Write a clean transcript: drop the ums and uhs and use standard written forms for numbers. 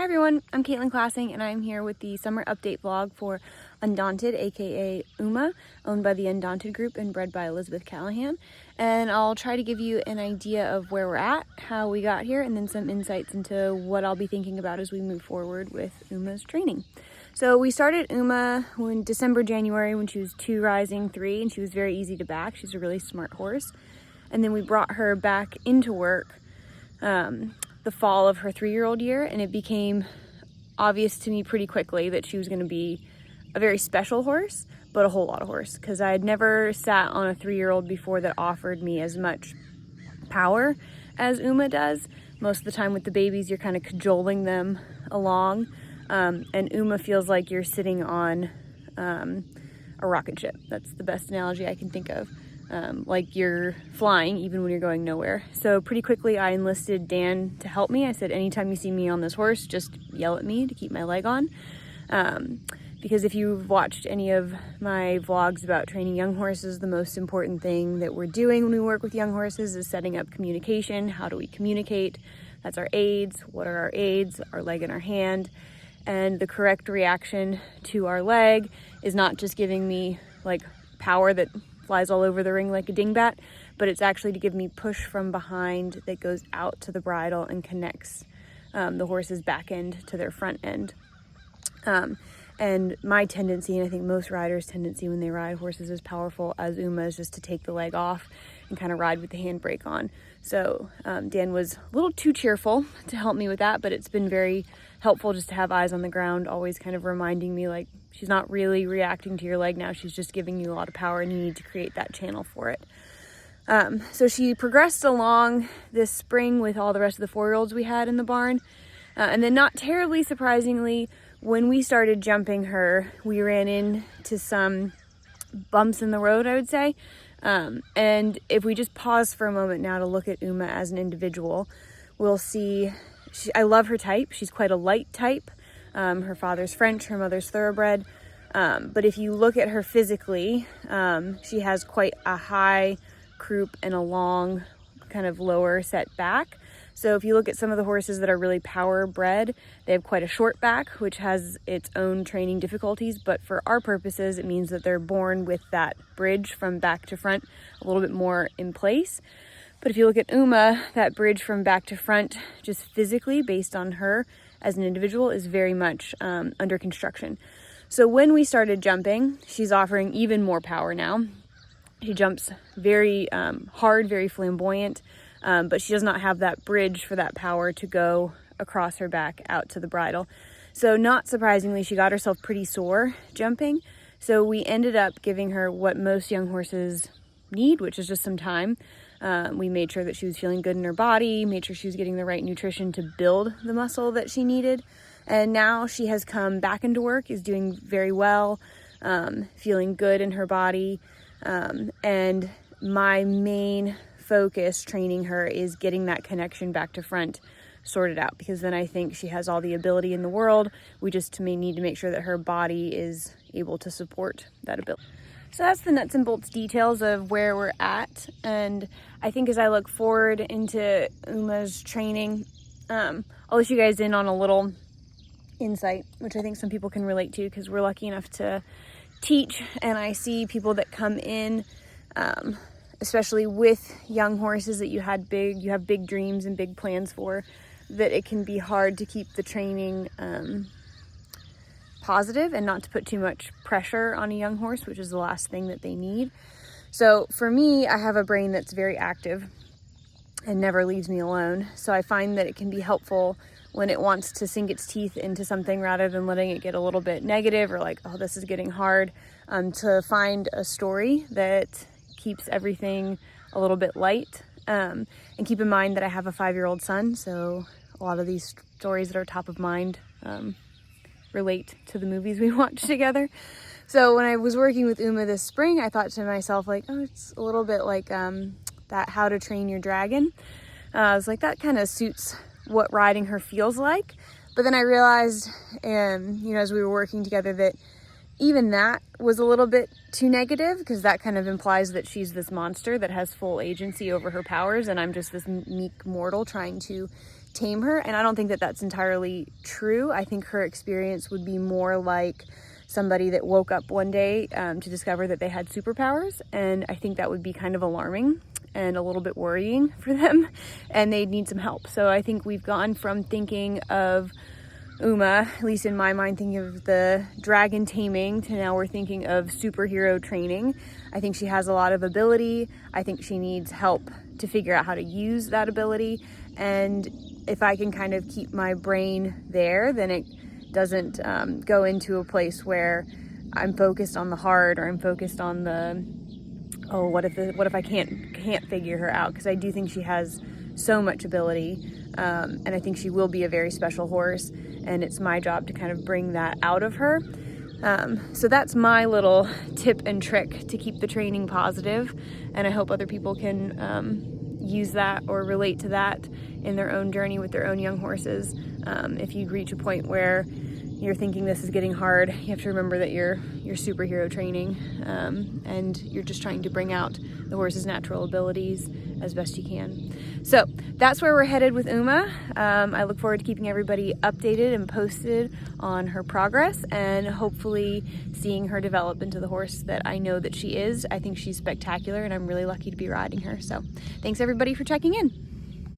everyone, I'm Caitlin Classing and I'm here with the summer update vlog for Undaunted, aka Uma, owned by the Undaunted group and bred by Elizabeth Callahan. And I'll try to give you an idea of where we're at, how we got here, and then some insights into what I'll be thinking about as we move forward with Uma's training. So we started Uma in December, January when she was 2 rising 3 and she was very easy to back. She's a really smart horse. And then we brought her back into work the fall of her 3-year-old year, and it became obvious to me pretty quickly that she was going to be a very special horse, but a whole lot of horse, because I had never sat on a 3-year-old before that offered me as much power as Uma does. Most of the time with the babies, you're kind of cajoling them along, and Uma feels like you're sitting on a rocket ship. That's the best analogy I can think of. Like you're flying even when you're going nowhere. So pretty quickly I enlisted Dan to help me. I said, anytime you see me on this horse, just yell at me to keep my leg on. Because if you've watched any of my vlogs about training young horses, the most important thing that we're doing when we work with young horses is setting up communication. How do we communicate? That's our aids. What are our aids? Our leg and our hand. And the correct reaction to our leg is not just giving me like power that flies all over the ring like a dingbat, but it's actually to give me push from behind that goes out to the bridle and connects the horse's back end to their front end. And my tendency, and I think most riders' tendency when they ride horses as powerful as Uma, is just to take the leg off and kind of ride with the handbrake on. So Dan was a little too cheerful to help me with that, but it's been very helpful just to have eyes on the ground, always kind of reminding me like, she's not really reacting to your leg now, she's just giving you a lot of power and you need to create that channel for it. So she progressed along this spring with all the rest of the 4-year-olds we had in the barn. And then not terribly surprisingly, when we started jumping her, we ran into some bumps in the road, I would say. And if we just pause for a moment now to look at Uma as an individual, we'll see, I love her type. She's quite a light type. Her father's French, her mother's thoroughbred. But if you look at her physically, she has quite a high croup and a long kind of lower set back. So if you look at some of the horses that are really power bred, they have quite a short back, which has its own training difficulties. But for our purposes, it means that they're born with that bridge from back to front a little bit more in place. But if you look at Uma, that bridge from back to front, just physically based on her as an individual, is very much under construction. So when we started jumping, she's offering even more power now. She jumps very hard, very flamboyant, but she does not have that bridge for that power to go across her back out to the bridle. So not surprisingly, she got herself pretty sore jumping. So we ended up giving her what most young horses need, which is just some time. We made sure that she was feeling good in her body, made sure she was getting the right nutrition to build the muscle that she needed. And now she has come back into work, is doing very well, feeling good in her body. And my main focus training her is getting that connection back to front sorted out, because then I think she has all the ability in the world. We just may need to make sure that her body is able to support that ability. So that's the nuts and bolts details of where we're at. And I think as I look forward into Uma's training, I'll let you guys in on a little insight, which I think some people can relate to, because we're lucky enough to teach, and I see people that come in, especially with young horses that you have big dreams and big plans for, that it can be hard to keep the training positive and not to put too much pressure on a young horse, which is the last thing that they need. So for me, I have a brain that's very active and never leaves me alone. So I find that it can be helpful when it wants to sink its teeth into something, rather than letting it get a little bit negative or like, oh, this is getting hard, to find a story that keeps everything a little bit light. And keep in mind that I have a 5-year-old son, so a lot of these stories that are top of mind relate to the movies we watch together. So when I was working with Uma this spring, I thought to myself like, oh, it's a little bit like that How to Train Your Dragon. I was like, that kind of suits what riding her feels like. But then I realized, as we were working together, that even that was a little bit too negative, because that kind of implies that she's this monster that has full agency over her powers, and I'm just this meek mortal trying to tame her, and I don't think that that's entirely true. I think her experience would be more like somebody that woke up one day to discover that they had superpowers, and I think that would be kind of alarming and a little bit worrying for them, and they'd need some help. So I think we've gone from thinking of Uma, at least in my mind, thinking of the dragon taming, to now we're thinking of superhero training. I think she has a lot of ability. I think she needs help to figure out how to use that ability, and if I can kind of keep my brain there, then it doesn't go into a place where I'm focused on the hard, or I'm focused on the, oh, what if I can't figure her out? Because I do think she has so much ability, and I think she will be a very special horse, and it's my job to kind of bring that out of her. So that's my little tip and trick to keep the training positive, and I hope other people can use that or relate to that in their own journey with their own young horses. If you reach a point where you're thinking this is getting hard, you have to remember that you're superhero training, and you're just trying to bring out the horse's natural abilities as best you can. So that's where we're headed with Uma. I look forward to keeping everybody updated and posted on her progress, and hopefully seeing her develop into the horse that I know that she is. I think she's spectacular, and I'm really lucky to be riding her. So thanks everybody for checking in.